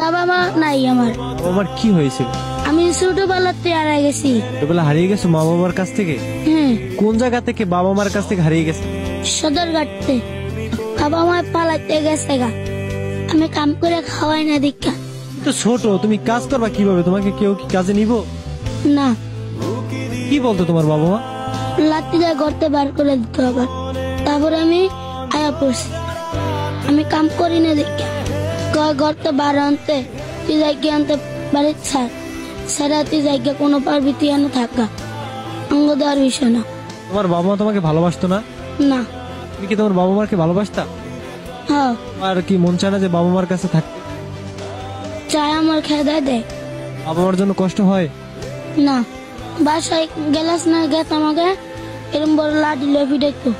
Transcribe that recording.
বাবা মা নাই আমার। বাবার কি হয়েছিল? আমি ছোটবেলাতে হারিয়ে গেছি। ছোটবেলা হারিয়ে গেছো মা বাবার কাছ থেকে? হ্যাঁ, কোন জায়গা থেকে বাবা মার কাছ থেকে হারিয়ে গেছে? সদরঘাটতে। বাবা মা পালাতে গেছে গা, আমি কাম করে খাওয়াই না দীক্ষা। তো ছোট, তুমি কাজ করবা কিভাবে? তোমাকে কেউ কি কাজে নিব? না, কি বলতো তোমার বাবা মা? লাত্তি দিয়ে গর্তে বার করে দিতে হবে। তারপরে আমি আয়া পড়ছি, আমি কাম করি না দীক্ষা। গর্তে বার আনতে তুই জায়গা আনতে বাড়ির ছাড়া তুই জায়গা কোনো পারবি তুই আনো থাকা, অঙ্গ দেওয়ার বিষয় না। তোমার বাবা মা তোমাকে ভালোবাসতো না? না। তুমি কি তোমার বাবা মাকে ভালোবাসতা? হ্যাঁ, আর কি মন চায় না যে বাবা মার কাছে থাকতে? চায় আমার খেদা দেয় বাবা মার জন্য কষ্ট হয়? না। বাসায় গেলাস না গেত আমাকে এরম বড় লাঠি লয়ে পিটাইতো।